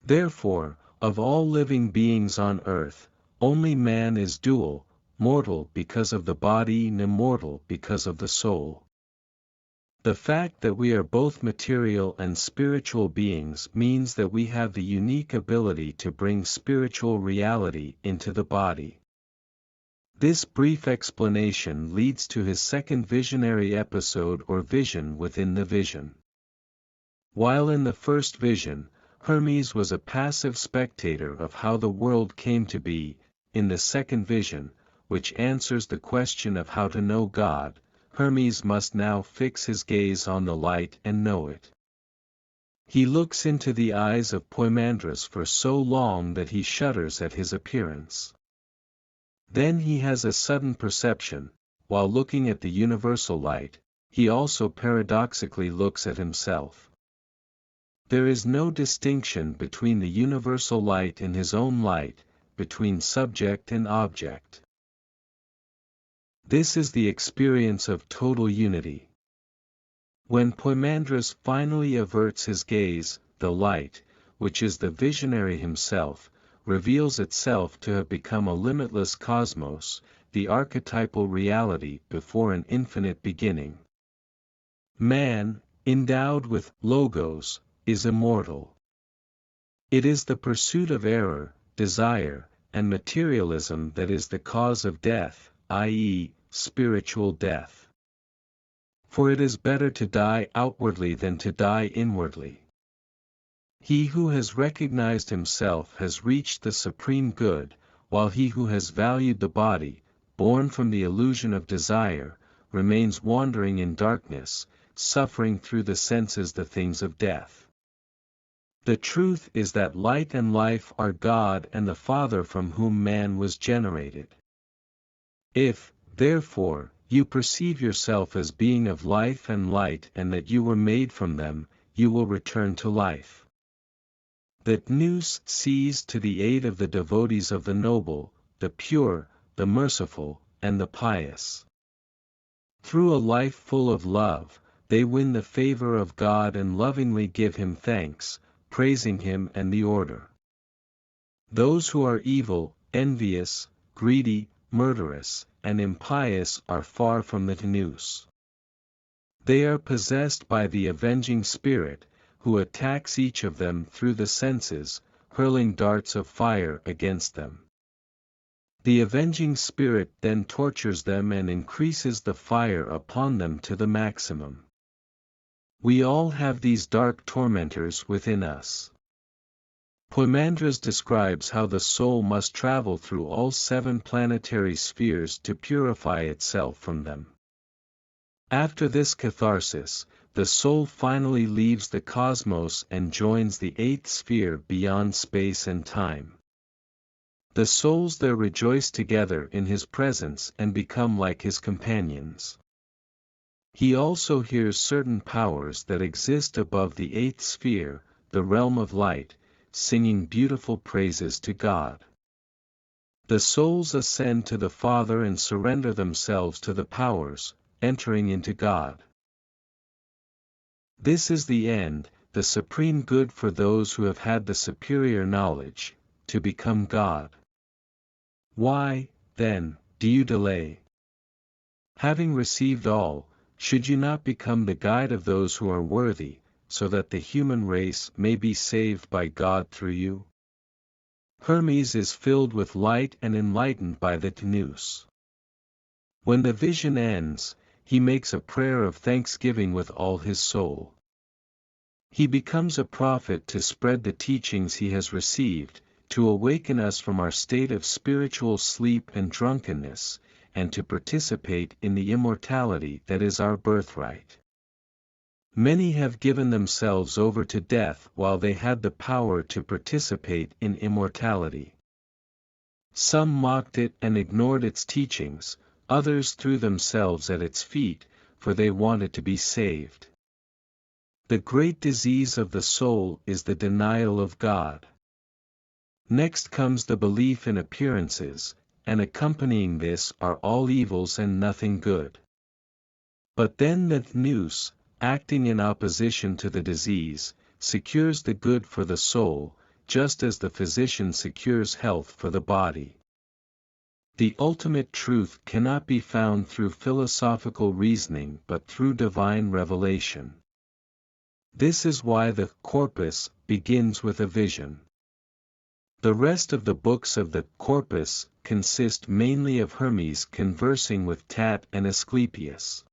Therefore, of all living beings on earth, only man is dual, mortal because of the body and immortal because of the soul. The fact that we are both material and spiritual beings means that we have the unique ability to bring spiritual reality into the body. This brief explanation leads to his second visionary episode or vision within the vision. While in the first vision, Hermes was a passive spectator of how the world came to be, in the second vision, which answers the question of how to know God, Hermes must now fix his gaze on the light and know it. He looks into the eyes of Poimandres for so long that he shudders at his appearance. Then he has a sudden perception: while looking at the universal light, he also paradoxically looks at himself. There is no distinction between the universal light and his own light, between subject and object. This is the experience of total unity. When Poimandres finally averts his gaze, the light, which is the visionary himself, reveals itself to have become a limitless cosmos, the archetypal reality before an infinite beginning. Man, endowed with logos, is immortal. It is the pursuit of error, desire, and materialism that is the cause of death, i.e., spiritual death. For it is better to die outwardly than to die inwardly. He who has recognized himself has reached the supreme good, while he who has valued the body, born from the illusion of desire, remains wandering in darkness, suffering through the senses the things of death. The truth is that light and life are God and the Father from whom man was generated. If, therefore, you perceive yourself as being of life and light and that you were made from them, you will return to life. That Nous sees to the aid of the devotees of the noble, the pure, the merciful, and the pious. Through a life full of love, they win the favor of God and lovingly give him thanks, praising him and the order. Those who are evil, envious, greedy, murderous, and impious are far from the Nous. They are possessed by the avenging spirit, who attacks each of them through the senses, hurling darts of fire against them. The avenging spirit then tortures them and increases the fire upon them to the maximum. We all have these dark tormentors within us. Poimandres describes how the soul must travel through all 7 planetary spheres to purify itself from them. After this catharsis, the soul finally leaves the cosmos and joins the 8th sphere beyond space and time. The souls there rejoice together in his presence and become like his companions. He also hears certain powers that exist above the 8th sphere, the realm of light, singing beautiful praises to God. The souls ascend to the Father and surrender themselves to the powers, entering into God. This is the end, the supreme good for those who have had the superior knowledge, to become God. Why, then, do you delay? Having received all, should you not become the guide of those who are worthy, so that the human race may be saved by God through you? Hermes is filled with light and enlightened by the Nous. When the vision ends, he makes a prayer of thanksgiving with all his soul. He becomes a prophet to spread the teachings he has received, to awaken us from our state of spiritual sleep and drunkenness, and to participate in the immortality that is our birthright. Many have given themselves over to death while they had the power to participate in immortality. Some mocked it and ignored its teachings, others threw themselves at its feet, for they wanted to be saved. The great disease of the soul is the denial of God. Next comes the belief in appearances, and accompanying this are all evils and nothing good. But then the Nous, acting in opposition to the disease, secures the good for the soul, just as the physician secures health for the body. The ultimate truth cannot be found through philosophical reasoning but through divine revelation. This is why the Corpus begins with a vision. The rest of the books of the Corpus consist mainly of Hermes conversing with Tat and Asclepius.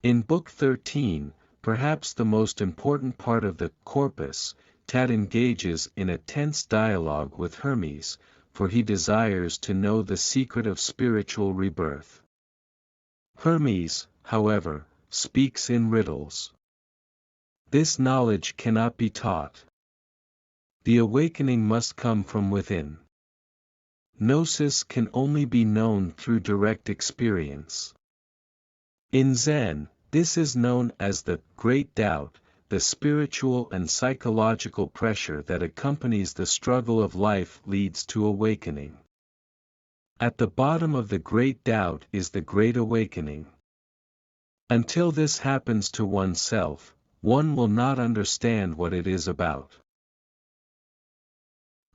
In Book 13, perhaps the most important part of the corpus, Tat engages in a tense dialogue with Hermes, for he desires to know the secret of spiritual rebirth. Hermes, however, speaks in riddles. This knowledge cannot be taught. The awakening must come from within. Gnosis can only be known through direct experience. In Zen, this is known as the Great Doubt, the spiritual and psychological pressure that accompanies the struggle of life leads to awakening. At the bottom of the Great Doubt is the Great Awakening. Until this happens to oneself, one will not understand what it is about.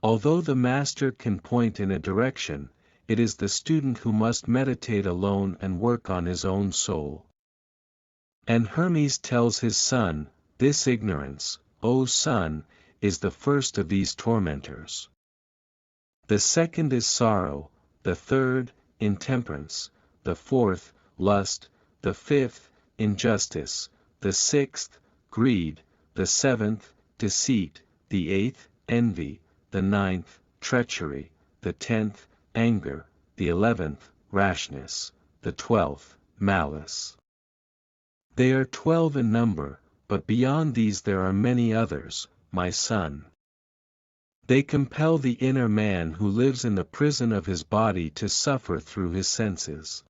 Although the master can point in a direction, it is the student who must meditate alone and work on his own soul. And Hermes tells his son, "This ignorance, O son, is the first of these tormentors. The second is sorrow, the third, intemperance, the fourth, lust, the fifth, injustice, the sixth, greed, the seventh, deceit, the eighth, envy, the ninth, treachery, the 10th, anger, the 11th, rashness, the 12th, malice." They are 12 in number, but beyond these there are many others, my son. They compel the inner man who lives in the prison of his body to suffer through his senses.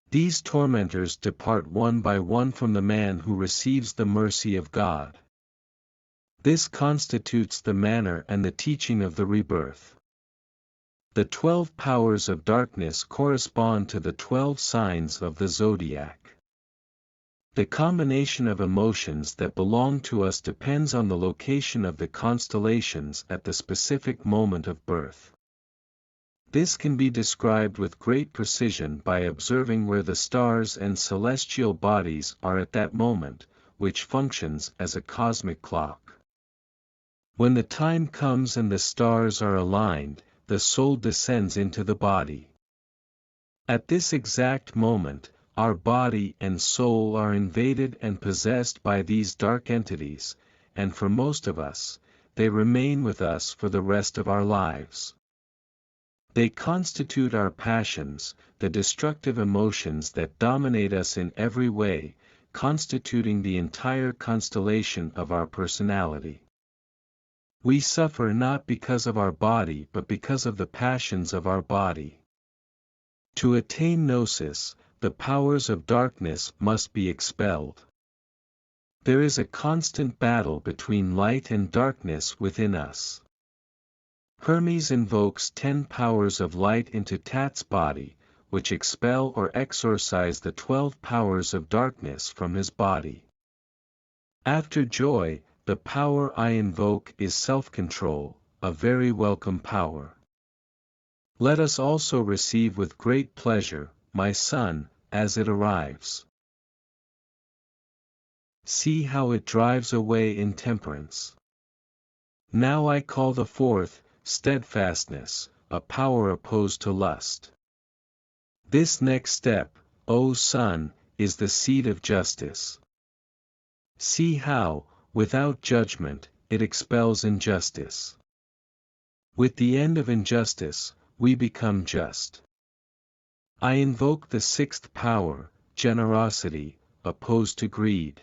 These tormentors depart one by one from the man who receives the mercy of God. This constitutes the manner and the teaching of the rebirth. The 12 powers of darkness correspond to the 12 signs of the zodiac. The combination of emotions that belong to us depends on the location of the constellations at the specific moment of birth. This can be described with great precision by observing where the stars and celestial bodies are at that moment, which functions as a cosmic clock. When the time comes and the stars are aligned, the soul descends into the body. At this exact moment, our body and soul are invaded and possessed by these dark entities, and for most of us, they remain with us for the rest of our lives. They constitute our passions, the destructive emotions that dominate us in every way, constituting the entire constellation of our personality. We suffer not because of our body but because of the passions of our body. To attain gnosis, the powers of darkness must be expelled. There is a constant battle between light and darkness within us. Hermes invokes 10 powers of light into Tat's body, which expel or exorcise the 12 powers of darkness from his body. After joy, the power I invoke is self-control, a very welcome power. Let us also receive with great pleasure, my son, as it arrives. See how it drives away intemperance. Now I call the fourth, steadfastness, a power opposed to lust. This next step, O son, is the seed of justice. See how, without judgment, it expels injustice. With the end of injustice, we become just. I invoke the sixth power, generosity, opposed to greed.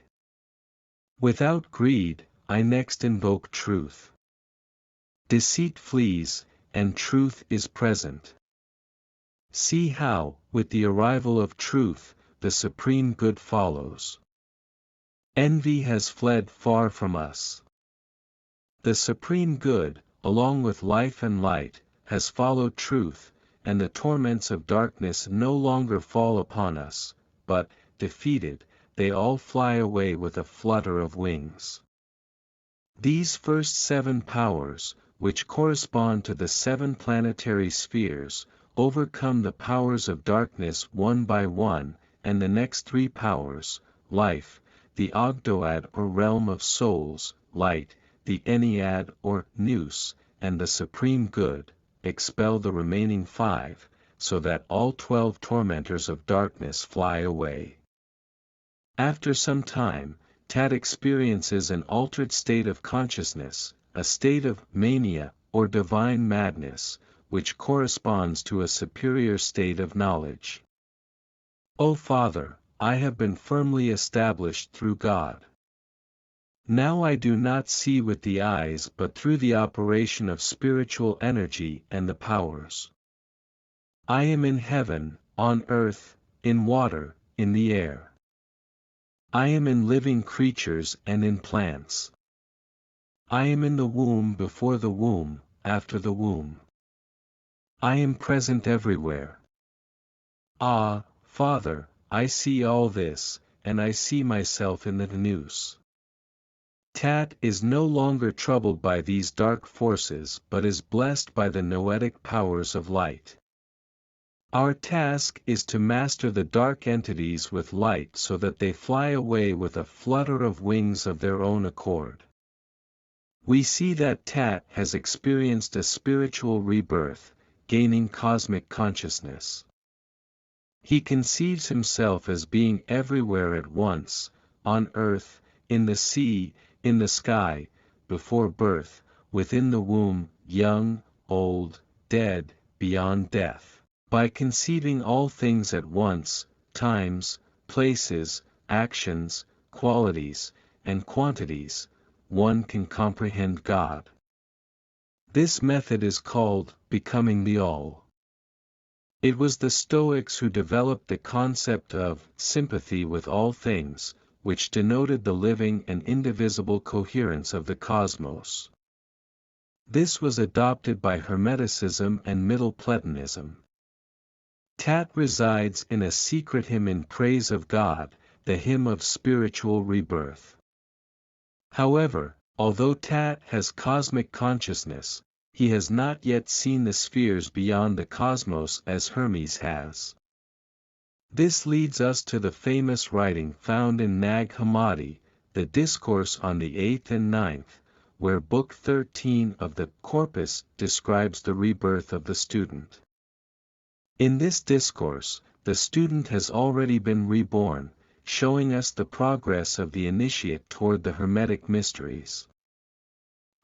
Without greed, I next invoke truth. Deceit flees, and truth is present. See how, with the arrival of truth, the supreme good follows. Envy has fled far from us. The supreme good, along with life and light, has followed truth, and the torments of darkness no longer fall upon us, but, defeated, they all fly away with a flutter of wings. These first 7 powers, which correspond to the 7 planetary spheres, overcome the powers of darkness one by one, and the next 3 powers, life, the Ogdoad or realm of souls, light, the Ennead or nous, and the supreme good, expel the remaining 5, so that all 12 tormentors of darkness fly away. After some time, Tat experiences an altered state of consciousness, a state of mania, or divine madness, which corresponds to a superior state of knowledge. O Father, I have been firmly established through God. Now I do not see with the eyes but through the operation of spiritual energy and the powers. I am in heaven, on earth, in water, in the air. I am in living creatures and in plants. I am in the womb before the womb, after the womb. I am present everywhere. Ah, Father, I see all this, and I see myself in the nous. Tat is no longer troubled by these dark forces but is blessed by the noetic powers of light. Our task is to master the dark entities with light so that they fly away with a flutter of wings of their own accord. We see that Tat has experienced a spiritual rebirth, gaining cosmic consciousness. He conceives himself as being everywhere at once, on earth, in the sea, in the sky, before birth, within the womb, young, old, dead, beyond death. By conceiving all things at once, times, places, actions, qualities, and quantities, one can comprehend God. This method is called becoming the All. It was the Stoics who developed the concept of sympathy with all things, which denoted the living and indivisible coherence of the cosmos. This was adopted by Hermeticism and Middle Platonism. Tat resides in a secret hymn in praise of God, the hymn of spiritual rebirth. However, although Tat has cosmic consciousness, he has not yet seen the spheres beyond the cosmos as Hermes has. This leads us to the famous writing found in Nag Hammadi, the Discourse on the 8th and 9th, where Book 13 of the Corpus describes the rebirth of the student. In this discourse, the student has already been reborn, showing us the progress of the initiate toward the Hermetic mysteries.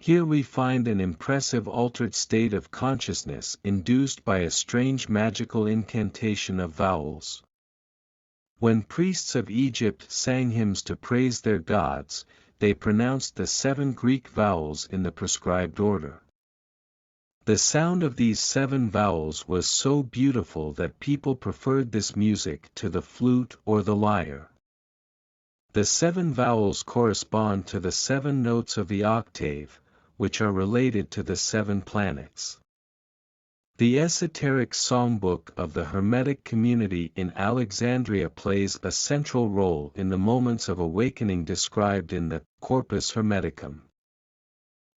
Here we find an impressive altered state of consciousness induced by a strange magical incantation of vowels. When priests of Egypt sang hymns to praise their gods, they pronounced the 7 Greek vowels in the prescribed order. The sound of these 7 vowels was so beautiful that people preferred this music to the flute or the lyre. The 7 vowels correspond to the 7 notes of the octave, which are related to the 7 planets. The Esoteric songbook of the Hermetic community in Alexandria plays a central role in the moments of awakening described in the Corpus Hermeticum.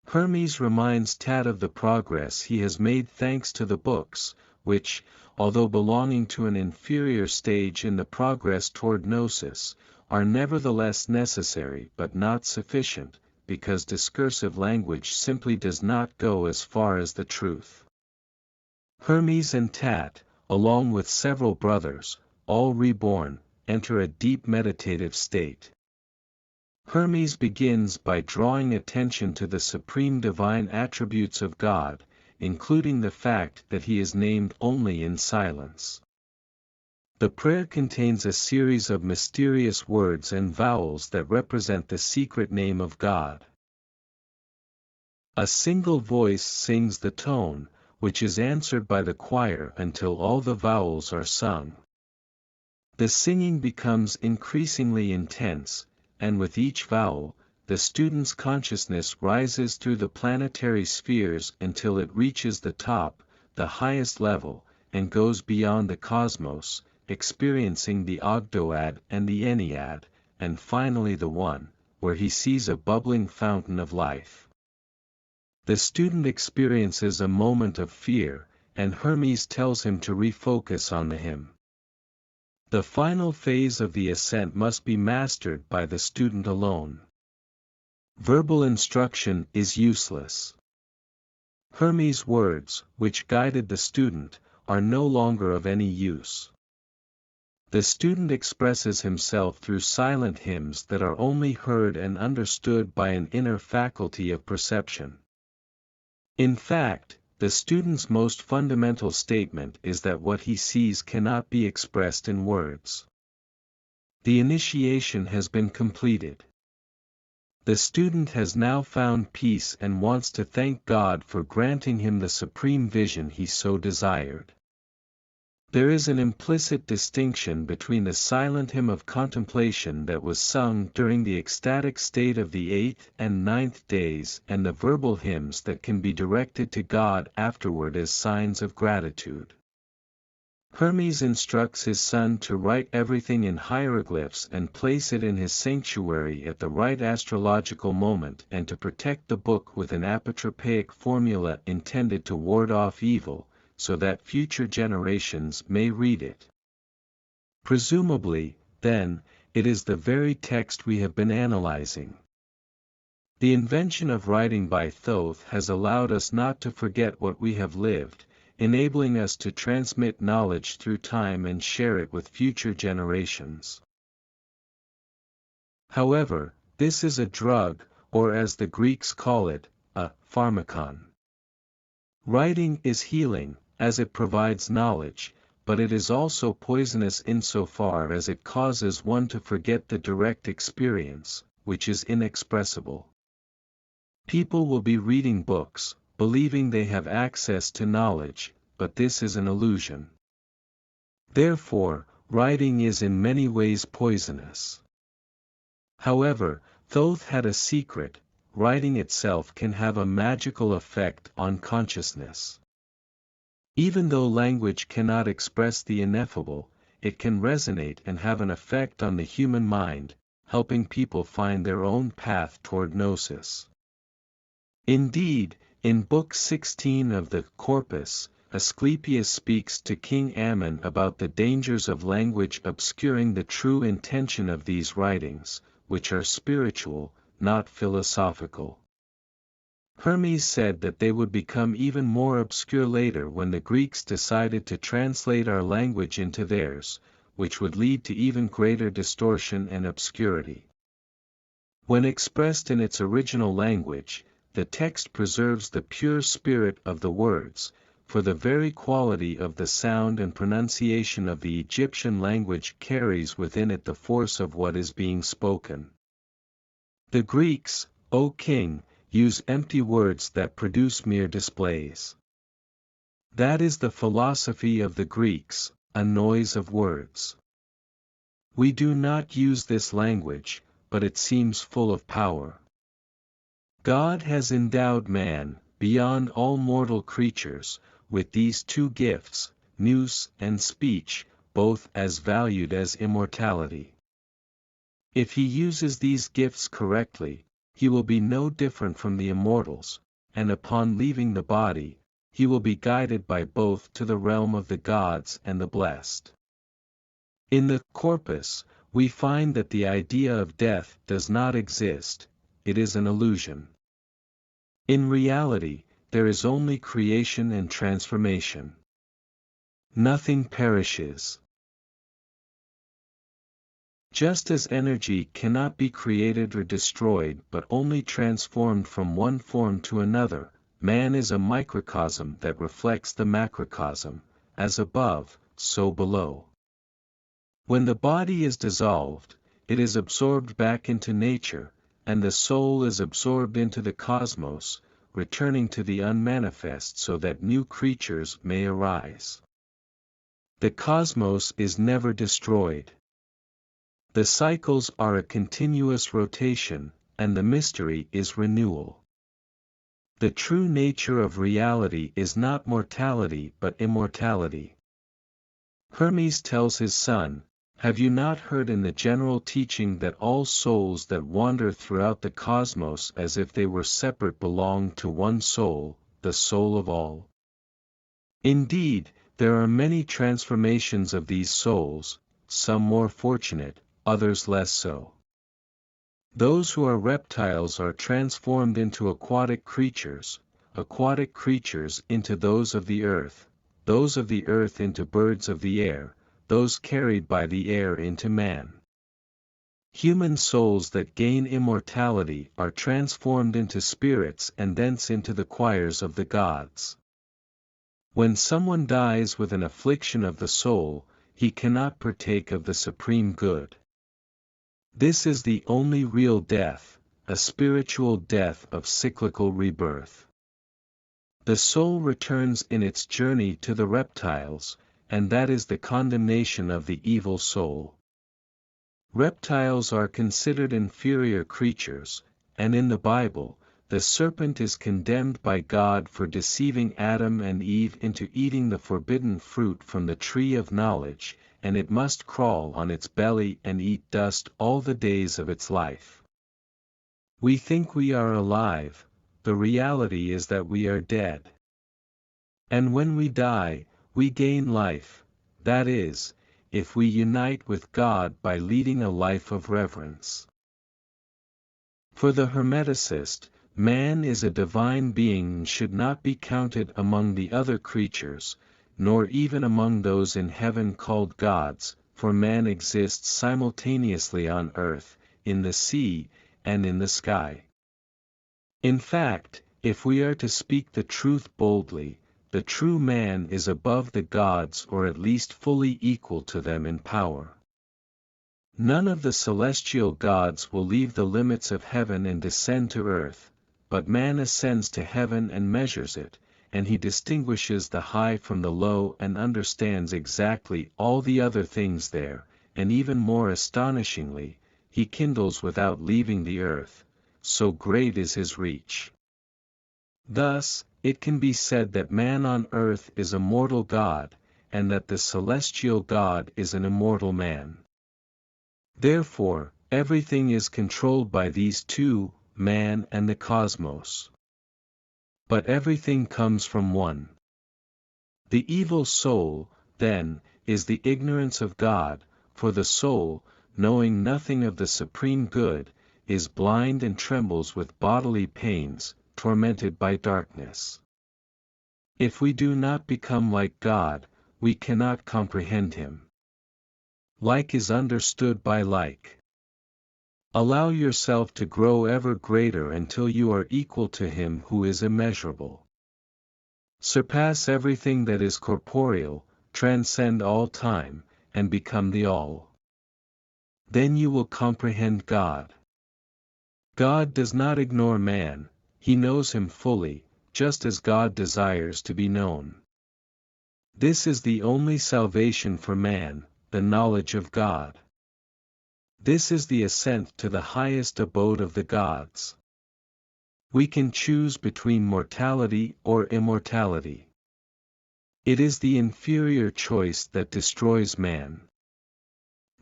Hermes reminds Tat of the progress he has made thanks to the books, which, although belonging to an inferior stage in the progress toward gnosis, are nevertheless necessary but not sufficient, because discursive language simply does not go as far as the truth. Hermes and Tat, along with several brothers, all reborn, enter a deep meditative state. Hermes begins by drawing attention to the supreme divine attributes of God, including the fact that he is named only in silence. The prayer contains a series of mysterious words and vowels that represent the secret name of God. A single voice sings the tone, which is answered by the choir until all the vowels are sung. The singing becomes increasingly intense, and with each vowel, the student's consciousness rises through the planetary spheres until it reaches the top, the highest level, and goes beyond the cosmos, experiencing the Ogdoad and the Ennead, and finally the One, where he sees a bubbling fountain of life. The student experiences a moment of fear, and Hermes tells him to refocus on the hymn. The final phase of the ascent must be mastered by the student alone. Verbal instruction is useless. Hermes' words, which guided the student, are no longer of any use. The student expresses himself through silent hymns that are only heard and understood by an inner faculty of perception. In fact, the student's most fundamental statement is that what he sees cannot be expressed in words. The initiation has been completed. The student has now found peace and wants to thank God for granting him the supreme vision he so desired. There is an implicit distinction between the silent hymn of contemplation that was sung during the ecstatic state of the 8th and 9th days and the verbal hymns that can be directed to God afterward as signs of gratitude. Hermes instructs his son to write everything in hieroglyphs and place it in his sanctuary at the right astrological moment and to protect the book with an apotropaic formula intended to ward off evil, so that future generations may read it. Presumably, then, it is the very text we have been analyzing. The invention of writing by Thoth has allowed us not to forget what we have lived, enabling us to transmit knowledge through time and share it with future generations. However, this is a drug, or as the Greeks call it, a pharmakon. Writing is healing, as it provides knowledge, but it is also poisonous insofar as it causes one to forget the direct experience, which is inexpressible. People will be reading books, believing they have access to knowledge, but this is an illusion. Therefore, writing is in many ways poisonous. However, Thoth had a secret: writing itself can have a magical effect on consciousness. Even though language cannot express the ineffable, it can resonate and have an effect on the human mind, helping people find their own path toward gnosis. Indeed, in Book 16 of the Corpus, Asclepius speaks to King Ammon about the dangers of language obscuring the true intention of these writings, which are spiritual, not philosophical. Hermes said that they would become even more obscure later when the Greeks decided to translate our language into theirs, which would lead to even greater distortion and obscurity. When expressed in its original language, the text preserves the pure spirit of the words, for the very quality of the sound and pronunciation of the Egyptian language carries within it the force of what is being spoken. The Greeks, O king, use empty words that produce mere displays. That is the philosophy of the Greeks, a noise of words. We do not use this language, but it seems full of power. God has endowed man, beyond all mortal creatures, with these two gifts, nous and speech, both as valued as immortality. If he uses these gifts correctly, he will be no different from the immortals, and upon leaving the body, he will be guided by both to the realm of the gods and the blessed. In the Corpus, we find that the idea of death does not exist, it is an illusion. In reality, there is only creation and transformation. Nothing perishes. Just as energy cannot be created or destroyed but only transformed from one form to another, man is a microcosm that reflects the macrocosm, as above, so below. When the body is dissolved, it is absorbed back into nature, and the soul is absorbed into the cosmos, returning to the unmanifest so that new creatures may arise. The cosmos is never destroyed. The cycles are a continuous rotation, and the mystery is renewal. The true nature of reality is not mortality but immortality. Hermes tells his son, "Have you not heard in the general teaching that all souls that wander throughout the cosmos as if they were separate belong to one soul, the soul of all? Indeed, there are many transformations of these souls, some more fortunate, others less so. Those who are reptiles are transformed into aquatic creatures into those of the earth into birds of the air, those carried by the air into man. Human souls that gain immortality are transformed into spirits and thence into the choirs of the gods. When someone dies with an affliction of the soul, he cannot partake of the supreme good. This is the only real death, a spiritual death of cyclical rebirth. The soul returns in its journey to the reptiles, and that is the condemnation of the evil soul. Reptiles are considered inferior creatures, and in the Bible, the serpent is condemned by God for deceiving Adam and Eve into eating the forbidden fruit from the tree of knowledge, and it must crawl on its belly and eat dust all the days of its life. We think we are alive, the reality is that we are dead. And when we die, we gain life, that is, if we unite with God by leading a life of reverence. For the Hermeticist, man is a divine being and should not be counted among the other creatures, nor even among those in heaven called gods, for man exists simultaneously on earth, in the sea, and in the sky. In fact, if we are to speak the truth boldly, the true man is above the gods or at least fully equal to them in power. None of the celestial gods will leave the limits of heaven and descend to earth, but man ascends to heaven and measures it, and he distinguishes the high from the low and understands exactly all the other things there, and even more astonishingly, he kindles without leaving the earth, so great is his reach. Thus, it can be said that man on earth is a mortal god, and that the celestial God is an immortal man. Therefore, everything is controlled by these two, man and the cosmos. But everything comes from one. The evil soul, then, is the ignorance of God, for the soul, knowing nothing of the supreme good, is blind and trembles with bodily pains, tormented by darkness. If we do not become like God, we cannot comprehend him. Like is understood by like. Allow yourself to grow ever greater until you are equal to him who is immeasurable. Surpass everything that is corporeal, transcend all time, and become the all. Then you will comprehend God. God does not ignore man, he knows him fully, just as God desires to be known. This is the only salvation for man, the knowledge of God. This is the ascent to the highest abode of the gods. We can choose between mortality or immortality. It is the inferior choice that destroys man.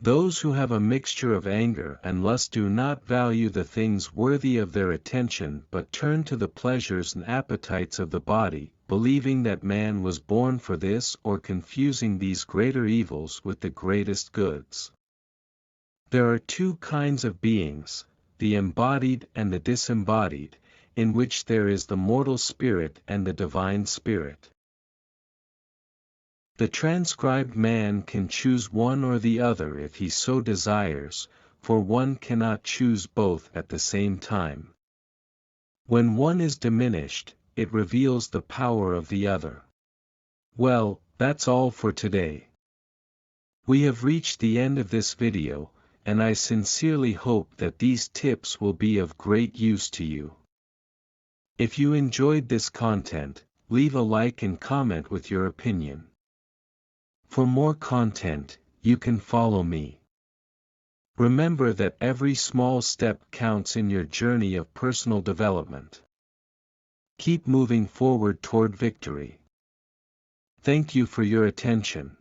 Those who have a mixture of anger and lust do not value the things worthy of their attention but turn to the pleasures and appetites of the body, believing that man was born for this or confusing these greater evils with the greatest goods. There are two kinds of beings, the embodied and the disembodied, in which there is the mortal spirit and the divine spirit. The transcribed man can choose one or the other if he so desires, for one cannot choose both at the same time. When one is diminished, it reveals the power of the other. Well, that's all for today. We have reached the end of this video, and I sincerely hope that these tips will be of great use to you. If you enjoyed this content, leave a like and comment with your opinion. For more content, you can follow me. Remember that every small step counts in your journey of personal development. Keep moving forward toward victory. Thank you for your attention.